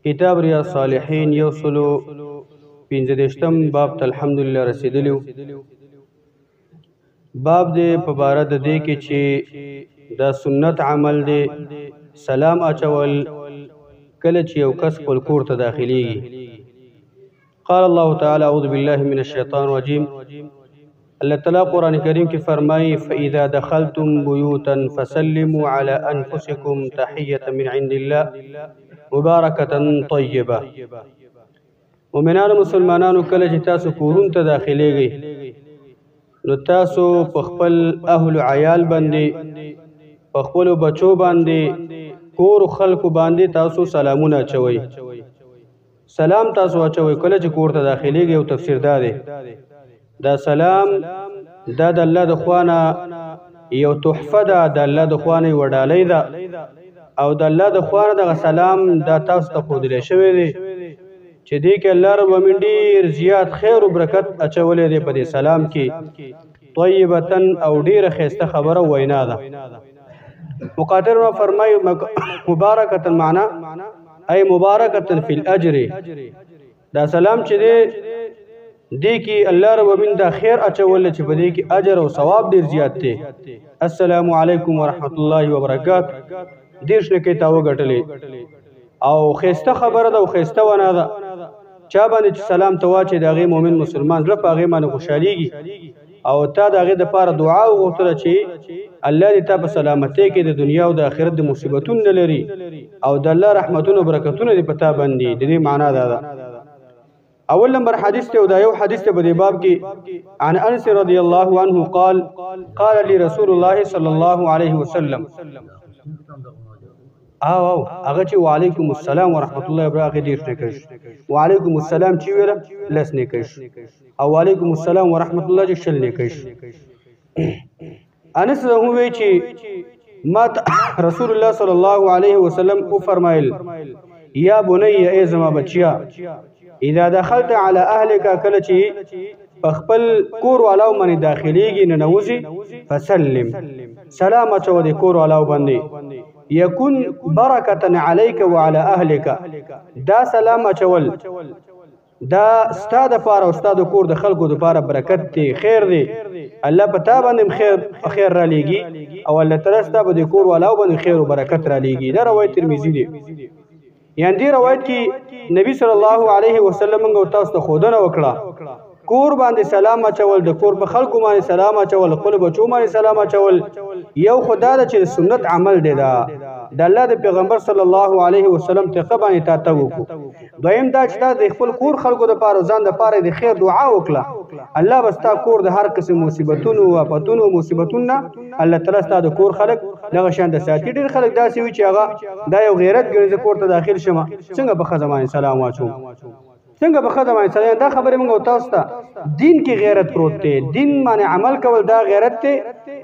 کتاب ریاض صالحین یو سلو پنځه دېرشتم باب ته الحمدلله رسېدلي باب دی په باره د دې کې چې دا سنت عمل دی سلام اچول کله چې یو کس خپل کور ته داخليږي. قال الله تعالی اعوذ بالله من الشیطان الرجیم. اللہ تعالی قرآن کریم کی فرمائی فَإِذَا دَخَلْتُمْ بُيُوتًا فَسَلِّمُوا عَلَىٰ أَنفُسِكُمْ تَحِيَّةً مِنْ عِنْدِ اللَّهِ مُبَارَكَةً طَيِّبَةً. مومنانو مسلمانانو کله چې تاسو کورونو ته داخليږئ نو تاسو په خپل اهل عیال باندې په خپل بچو باندې کور خلکو باندې تاسو سلامونه اچوئ. سلام تاسو اچوئ کله چې کور ته داخليږئ. او تفسیر دا دی دا سلام دا د الله د خوانه یو تحفه ده، د الله د خوانه یو ډالۍ ده او د الله د خوانه دغه سلام دا تاسو ته ښودلی شوی دی چې دې کې الله رب العالمین ډېر زیات خیر او برکت اچولی دی په دې سلام کې. طیبتن او ډېره ښایسته خبره وینا ده. مقاتل فرمایي مبارکتن معنا ای مبارکتن فی الاجر. دا سلام چې دی دې کې الله رب العالمین دا خیر اچول چې په دې کې اجر او ثواب ډېر زیات دی. السلام علیکم ورحمت الله وبرکاته دېرش نکۍ تا وګټلې او ښایسته خبره ده او ښایسته ونه ده. چا باندې چې سلام ته واچي د هغې مؤمن مسلمان زړه په هغې باندې خوشحالېږي او تا د هغې دپاره دعا وغوښتله چې الله دې تا په سلامتۍ کې د دنیا او د آخرت د مصیبتونه نه لري او د الله رحمتونه او برکتونه دې په تا باندې. د دې معنا دا ده. اول نمبر حدیث ته او دا یو حدیث ته په دې باب کې عن انس رضی الله عنه قال قال لي رسول الله صلی الله علیه وسلم هغه چې وعلیکم السلام ورحمت الله وبرکاته دېرش نکۍ وعلیکم السلام چې ویله لس نکۍ او وعلیکم السلام ورحمت الله چې شل نکۍ. انس ووایي چې ما رسول الله صلی الله علیه وسلم وفرمایل یا بنی ای زما بچیا اذا دخلت على اهلك کله چې په خپل کور والاو باندې داخليږي ننوځي فسلم سلام اچو د کور والاو باندې یکون برکة علیک وعلى اهلك. دا سلام اچول دا ستا دپاره او ستا د کور د خلکو دپاره برکت دی خیر دی. الله په تا باندې خیر را لیږي او الله تعالی ستا به د کور والاو باندې خیر او برکت را لیږي. دا روایت ترمذي دی. یعنی دې روایت کې نبی صلی الله علیه وسلم موږ تاسو ته ښودنه وکړه کور باندې سلام اچول د کور په خلکو باندې سلام اچول خپل بچو باندې سلام اچول یو خدا ده چې سنت عمل دی دا د الله د پیغمبر صلی الله علیه وسلم طریقه باندې تا ته وکړو. دویم دا چې د خپل کور خلکو دپاره ځان دپاره د خیر دعا وکړه الله به ستا کور د هر قسم مصیبتونو آفتونو مصیبتونو نه الله تعالی ستا د کور خلک دغه شان د ساتي. ډېر خلک داسې وي چې هغه دا یو غیرت ګڼي زه کور ته داخل شمه څنګه به ښځه باندې سلام واچوم څنګه به ښځه باندې سلام. دا خبرې موږ تاسو ته دین کې غیرت پروت دی. دین باندې عمل کول دا غیرت دی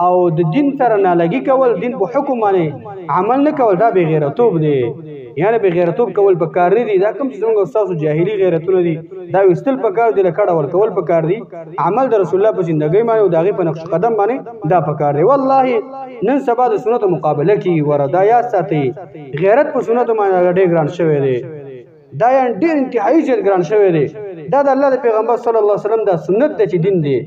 او د دین سره نالګي کول دین په حکم باندې عمل نه کول دا بې غیرتوب دی. یعنی بې غیرتوب کول په کار نه دي. دا کوم چې زموږ ستاسو جاهلي غیرتونه دي دا ویستل په کار دي لکړه ورکول په کار دي. عمل د رسول الله په زندګۍ باندې او د هغې په نقش قدم باندې دا په کار دی. والله نن سبا د سنتو مقابله کېږي وره دا یاد ساتئ غیرت په سنتو باندې ډېر ګران شوی دی. دا یعنی ډېر انتهایي زیات ګران شوی دی. دا د الله د پیغمبر صلی الله علیه وسلم دا سنت دی چې دین دی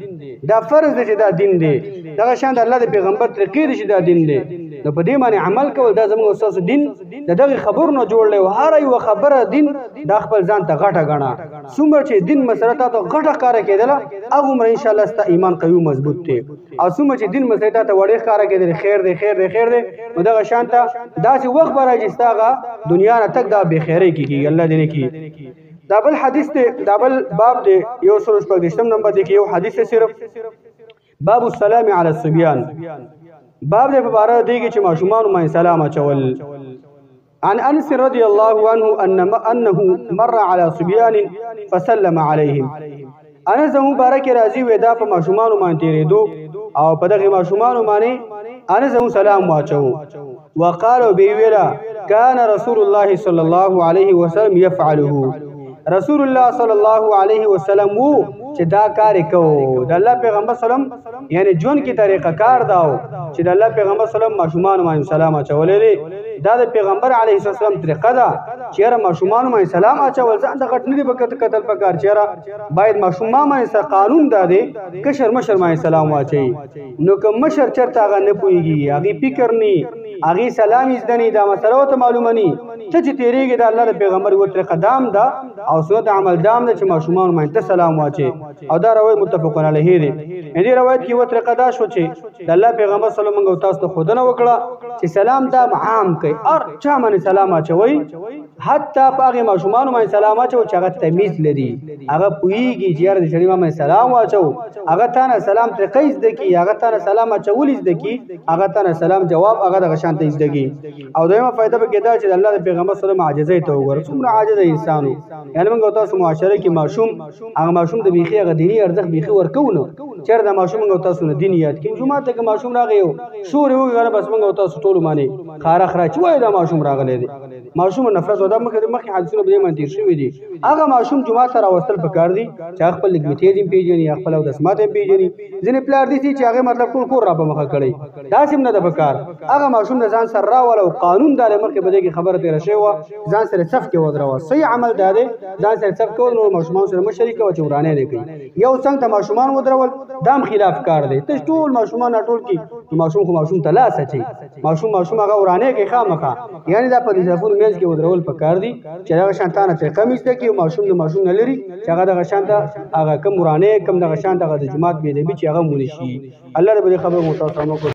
دا فرض دی چې دا دین دی دغه شان د الله د پیغمبر طریقې دی چې دا دین دی. نو په دې باندې عمل کول دا زموږ ستاسو دین د دغې خبرو نه جوړ دی. هره یوه خبره دین دا خپل ځان ته غټه ګڼه. څومره چې دین مسله تا ته غټه ښکاره کېدله هغومره انشاءالله ستا ایمان قوي مضبوط دی. او څومره چې دین مسله تا ته وړې ښکاره کېدلې خیر دی خیر دی خیر دی نو دغه شان ته داسې وخت به راځي چې ستا هغه دنیا نه تک دا بېخیرۍ کې کېږي. الله دې نه کړي. دا بل حدیث دی دا بل باب دی یو سل شپږدېرشتم نمبر دی کې یو حدیث دی صرف باب السلام علی الصبیان. باب دی په باره دی کې چې ماشومانو باندې سلام اچول. عن انس رضی الله عنه انه مر على صبيان فسلم عليهم. انس مبارک راضي وې دا په ماشومانو باندې تیرېدو او په دغه ماشومانو باندې انس سلام واچو. وقال بيولا كان رسول الله صلى الله عليه وسلم يفعله. رسول الله صلی الله علیه وسلم وو چې دا کار کو د الله پیغمبر سلام یعنی جون کی طریقه کار داو چې د الله پیغمبر سلام ماشومان باندې سلام اچولې دا د پیغمبر علیه السلام طریقه ده چې را ماشومان باندې سلام اچول ځان د غټ نه دی بکت قتل پکار چې را باید ماشومان باندې قانون ده کشر مشر باندې سلام واچي نو که مشر چرته هغه نه پويږي هغه فکر ني هغه سلام یزدنی دا مسله ته معلومه ني چې تیریږي د الله د پیغمبر و طریقه دام ده او سنت عمل دام ده چې ماشومان باندې سلام واچي او دا روایت متفقون علیه دی دې روایت کې و طریقه دا شو چې د الله پیغمبر صلی الله علیه وسلم تاسو ته خودنه وکړه چې سلام دا عام کوي هر چا باندې سلام اچوي حتی پاغه ماشومان باندې سلام اچو چې هغه تمیز لري هغه پويږي چې د شریعه باندې سلام واچو هغه ته سلام طریقې زده کی هغه ته سلام اچول زده کی هغه ته سلام جواب هغه د شانته زده کی او دغه فائدہ به کېدا چې الله د پیغمبر صلی الله علیه وسلم عاجزۍ ته وګور څومره عاجز انسانو یعنی موږ تاسو معاشره کې ماشوم د بیخي هغه دینی ارزښت بیخي ورکونه چیر د ماشوم موږ تاسو نه دین یاد کین جمعه ته ماشوم راغی شور یو غره بس موږ تاسو ټول معنی خارخ را چوي دا ماشوم راغلی دی ماشوم نفرت ودا مخه حادثه به منتیر شوی دی هغه ماشوم جمعه سره واستل پکار دی چې خپل لګمیته دي پیژني خپل د سماته پیژني ځنې پلار دي چې هغه مطلب ټول کور را په مخه کړي دا سم نه د پکار هغه ماشوم د ځان سره راول او قانون دار مخه بده کې خبره تیر شوی و ځان سره صف کې ودروا صحیح عمل دار ځان سره صف کې نو ماشومان سره مشرک او چورانه نه کوي یو څنګه ماشومان ودرول دام خلاف کار دی ته ټول ماشومان ټول کې ماشوم تلاس اچي ماشوم هغه ورانه کې خامخه یعنی دا په دې ځفور میز کې ودرول پکار دي چې هغه شانتانه ته کمیس ته کې ماشوم نه لري چې هغه د شانته هغه کم ورانه کم د شانته د جماعت به دی چې هغه مونږ شي الله دې خبر مو تاسو